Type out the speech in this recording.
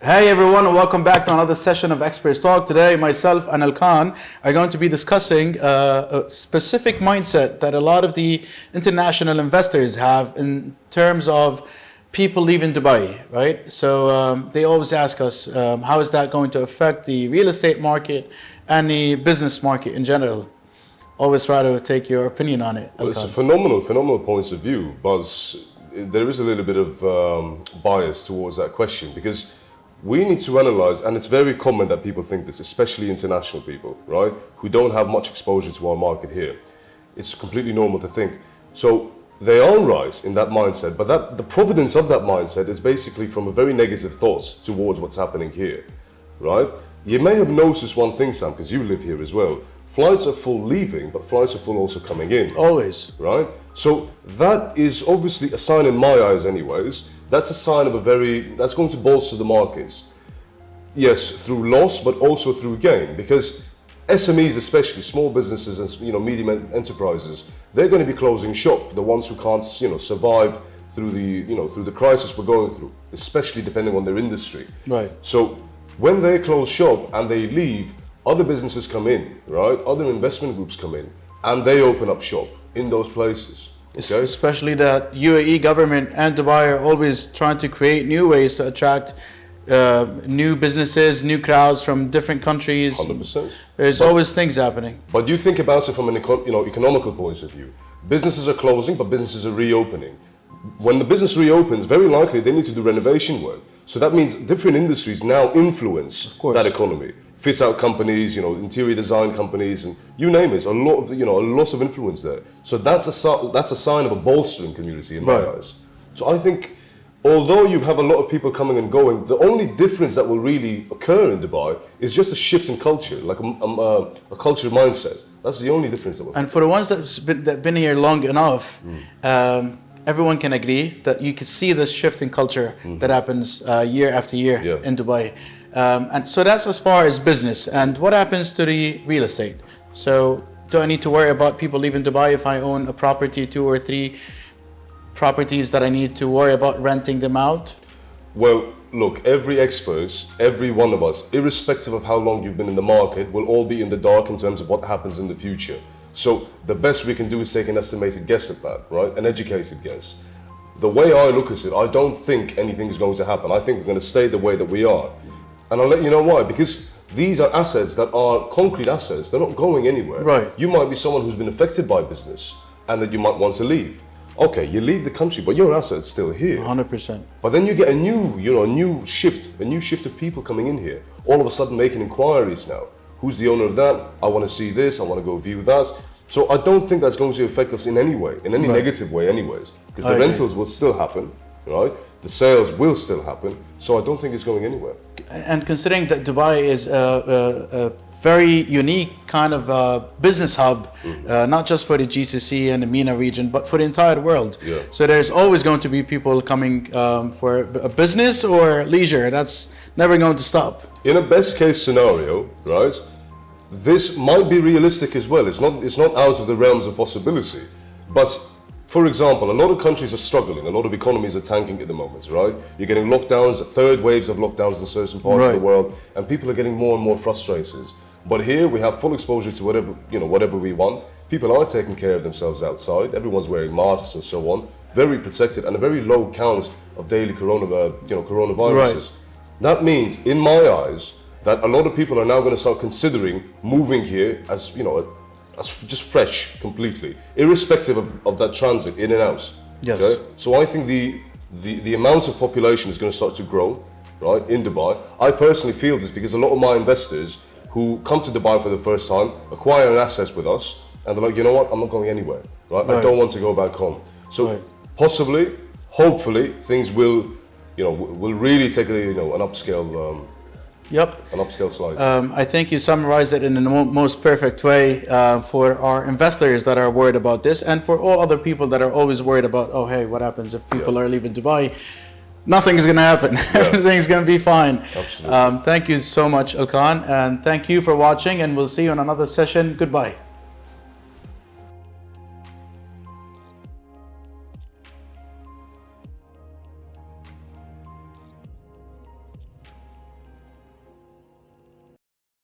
Hey everyone, and welcome back to another session of Experts Talk. Today, myself and Alkan are going to be discussing a specific mindset that a lot of the international investors have in terms of people leaving Dubai, right? So they always ask us, how is that going to affect the real estate market and the business market in general? Always try to take your opinion on it, Alkan. Well, it's a phenomenal point of view, but there is a little bit of bias towards that question because we need to analyze, and it's very common that people think this, especially international people, right, who don't have much exposure to our market here. It's completely normal to think. So they are right in that mindset, but the provenance of that mindset is basically from a very negative thoughts towards what's happening here, right? You may have noticed one thing, Sam, because you live here as well. Flights are full leaving, but flights are full also coming in. Always. Right? So that is obviously a sign in my eyes anyways. That's a sign of that's going to bolster the markets. Yes, through loss, but also through gain. Because SMEs, especially small businesses and medium enterprises, they're going to be closing shop. The ones who can't survive through the crisis we're going through, especially depending on their industry. Right. So when they close shop and they leave, other businesses come in, right? Other investment groups come in, and they open up shop in those places. Okay? Especially that UAE government and Dubai are always trying to create new ways to attract new businesses, new crowds from different countries. 100%. There's always things happening. But you think about it from an economical point of view. Businesses are closing, but businesses are reopening. When the business reopens, very likely they need to do renovation work. So that means different industries now influence that economy. Fit-out companies, interior design companies, and you name it. A lot of influence there. So that's a sign of a bolstering community in my eyes. So I think, although you have a lot of people coming and going, the only difference that will really occur in Dubai is just a shift in culture, like a culture mindset. That's the only difference that will. And for the ones that've been here long enough, everyone can agree that you can see this shift in culture that happens year after year in Dubai. And so that's as far as business. And what happens to the real estate? So do I need to worry about people leaving Dubai if I own a property, 2 or 3 properties that I need to worry about renting them out? Well, look, every expert, every one of us, irrespective of how long you've been in the market, will all be in the dark in terms of what happens in the future. So the best we can do is take an estimated guess at that, right? An educated guess. The way I look at it, I don't think anything is going to happen. I think we're going to stay the way that we are. And I'll let you know why. Because these are assets that are concrete assets. They're not going anywhere. Right. You might be someone who's been affected by business and that you might want to leave. Okay, you leave the country, but your asset's still here. 100%. But then you get a new shift of people coming in here. All of a sudden making inquiries now. Who's the owner of that? I want to see this. I want to go view that. So I don't think that's going to affect us in any way, in any negative way anyways. Because the rentals will still happen, right? The sales will still happen. So I don't think it's going anywhere. And considering that Dubai is a very unique kind of business hub, not just for the GCC and the MENA region, but for the entire world. Yeah. So there's always going to be people coming for a business or leisure. That's never going to stop. In a best case scenario, right, this might be realistic as well. It's not out of the realms of possibility. But for example, a lot of countries are struggling. A lot of economies are tanking at the moment, right? You're getting lockdowns, third waves of lockdowns in certain parts of the world, and people are getting more and more frustrated. But here we have full exposure to whatever we want. People are taking care of themselves outside. Everyone's wearing masks and so on. Very protected and a very low count of daily coronaviruses. Right. That means, in my eyes, that a lot of people are now going to start considering moving here as just fresh, completely, irrespective of that transit in and out. Yes. Okay? So I think the amount of population is going to start to grow, right, in Dubai. I personally feel this because a lot of my investors who come to Dubai for the first time acquire an asset with us, and they're like, you know what, I'm not going anywhere, right? I don't want to go back home. So possibly, hopefully, things will really take an upscale. An upscale slide. I think you summarized it in the most perfect way for our investors that are worried about this, and for all other people that are always worried about, oh, hey, what happens if people are leaving Dubai? Nothing's going to happen. Everything's going to be fine. Absolutely. Thank you so much, Alkan, and thank you for watching, and we'll see you on another session. Goodbye.